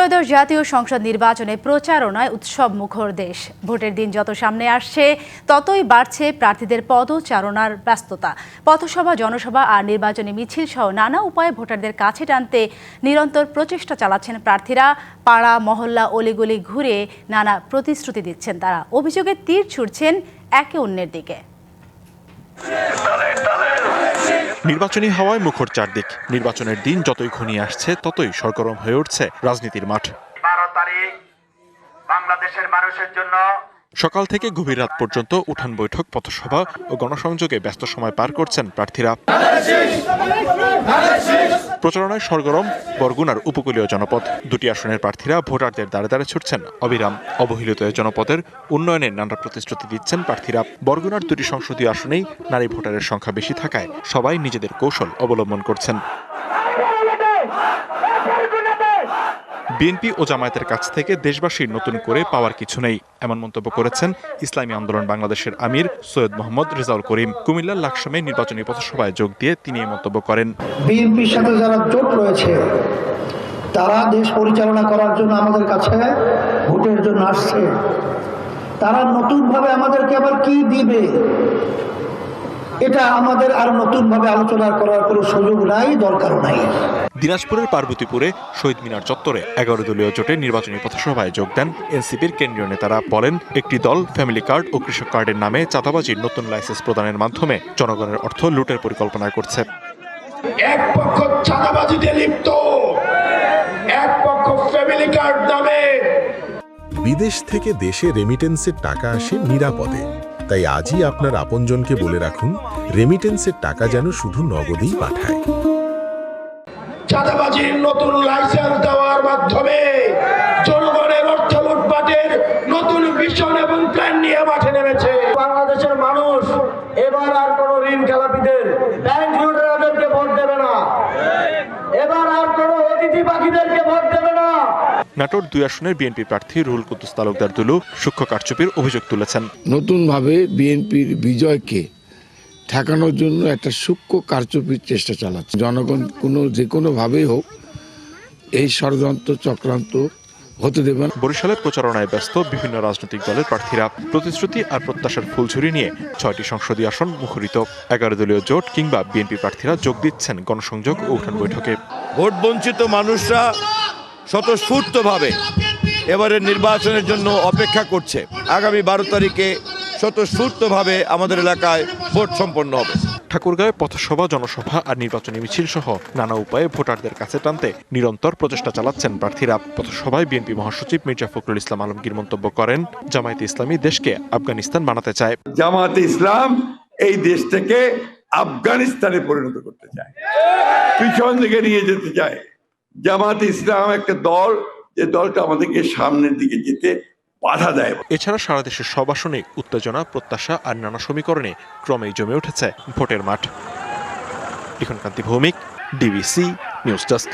ত্রয়োদশ জাতীয় সংসদ নির্বাচনে প্রচারণায় উৎসব মুখর দেশ। ভোটের দিন যত সামনে আসছে ততই বাড়ছে প্রার্থীদের পদচারণার ব্যস্ততা। পথসভা, জনসভা আর নির্বাচনী মিছিল সহ নানা উপায়ে ভোটারদের কাছে টানতে নিরন্তর প্রচেষ্টা চালাচ্ছেন প্রার্থীরা। পাড়া, মহল্লা, অলিগলি ঘুরে নানা প্রতিশ্রুতি দিচ্ছেন তারা। অভিযোগে তীর ছুড়ছেন একে অন্যের দিকে। নির্বাচনী হাওয়ায় মুখর চারদিক। নির্বাচনের দিন যতই ঘনিয়ে আসছে ততই সরগরম হয়ে উঠছে রাজনীতির মাঠ। 12 তারিখ বাংলাদেশের মানুষের জন্য সকাল থেকে গভীর রাত পর্যন্ত উঠান বৈঠক, পথসভা ও গণসংযোগে ব্যস্ত সময় পার করছেন প্রার্থীরা। প্রচারণায় সরগরম বরগুনার উপকূলীয় জনপদ। দুটি আসনের প্রার্থীরা ভোটারদের দ্বারে দ্বারে ছুটছেন অবিরাম। অবহেলিত এই জনপদের উন্নয়নের নানা প্রতিশ্রুতি দিচ্ছেন প্রার্থীরা। বরগুনার দুটি সংসদীয় আসনেই নারী ভোটারের সংখ্যা বেশি থাকায় সবাই নিজেদের কৌশল অবলম্বন করছেন। বিএনপি ও জামায়াতের কাছ থেকে দেশবাসীর নতুন করে পাওয়ার কিছু নেই, এমন মন্তব্য করেছেন ইসলামী আন্দোলন বাংলাদেশের আমির সৈয়দ মোহাম্মদ রেজাউল করিম। কুমিল্লার লাকসামে নির্বাচনী পথসভায় যোগ দিয়ে তিনি এই মন্তব্য করেন। বিএনপির সাথে যারা জোট রয়েছে তারা দেশ পরিচালনা করার জন্য আমাদের কাছে ভোটের জন্য আসছে। তারা নতুনভাবে আমাদেরকে আবার কি দিবে, এটা আমাদের আর নতুনভাবে আলোচনা করার কোনো সুযোগ নাই, দরকারও নাই। দিনাজপুরের পার্বতীপুরে শহীদ মিনার চত্বরে 11 দলীয় জোটের নির্বাচনী পথসভায় যোগ দেন এনসিপির কেন্দ্রীয় নেতারা। বলেন, একটি দল ফ্যামিলি কার্ড ও কৃষক কার্ডের নামে চাঁদাবাজির নতুন লাইসেন্স প্রদানের মাধ্যমে জনগণের অর্থ লুটের পরিকল্পনা করছে। এক পক্ষ চাঁদাবাজিতে লিপ্ত, এক পক্ষ ফ্যামিলি কার্ড নামে। বিদেশ থেকে দেশে রেমিটেন্সের টাকা আসে নিরাপদে। তাই আজই আপনার আপনজনকে বলে রাখুন, রেমিটেন্সের টাকা যেন শুধু নগদেই পাঠায়। চাঁদাবাজির নতুন লাইসেন্স দেওয়ার মাধ্যমে জনগণের অর্থ লুটপাটের নতুন ভিশন এবং প্ল্যান নিয়ে মাঠে নেমেছে। বাংলাদেশের মানুষ এবার আর কোনো ঋণ খেলাপিদের, ব্যাংক লুটেরাদেরকে ভোট দেবে না। এবার আর কোনো অতিথি পাখিদেরকে ভোট দেবে না। নাটোর 2 আসনের বিএনপি প্রার্থী রুহুল কুদ্দুস তালুকদার দুলু সূক্ষ্ম কারচুপির অভিযোগ তুলেছেন। নতুনভাবে বিএনপির বিজয়কে ঠেকানোর জন্য একটা সূক্ষ্ম কারচুপির চেষ্টা চালাচ্ছে। জনগণ যে কোনোভাবেই হোক এই ষড়যন্ত্র চক্রান্ত হতে দেবেন। বরিশালে প্রচারণায় ব্যস্ত বিভিন্ন রাজনৈতিক দলের প্রার্থীরা। প্রতিশ্রুতি আর প্রত্যাশার ফুলঝুরি নিয়ে 6টি সংসদীয় আসন মুখরিত। 11 দলীয় জোট কিংবা বিএনপি প্রার্থীরা যোগ দিচ্ছেন গণসংযোগ ও উঠান বৈঠকে। ভোট বঞ্চিত মানুষরা স্বতঃস্ফূর্তভাবে এবারের নির্বাচনের জন্য অপেক্ষা করছে। আগামী 12 তারিখে স্বতঃস্ফূর্তভাবে আমাদের এলাকায় ভোট সম্পন্ন হবে। ঠাকুরগাঁয়ে পথসভা, জনসভা আর নির্বাচনী মিছিল সহ নানা উপায়ে ভোটারদের কাছে টানতে নিরন্তর প্রচেষ্টা চালাচ্ছেন প্রার্থীরা। পথসভায় বিএনপি মহাসচিব মির্জা ফখরুল ইসলাম আলমগীর মন্তব্য করেন, জামায়াতে ইসলামী দেশকে আফগানিস্তান বানাতে চায়। জামায়াতে ইসলাম এই দেশটাকে আফগানিস্তানে পরিণত করতে চায়, পিছন দিকে নিয়ে যেতে চায়। জামায়াতে ইসলাম একটা দল, যে দলটা আমাদেরকে সামনের দিকে যেতে বাধা দেয়। এছাড়া সারা দেশের সব আসনে উত্তেজনা, প্রত্যাশা আর নানা সমীকরণে ক্রমেই জমে উঠেছে ভোটের মাঠ। লিখনকান্তি ভৌমিক, ডিবিসি নিউজ ডেস্ক।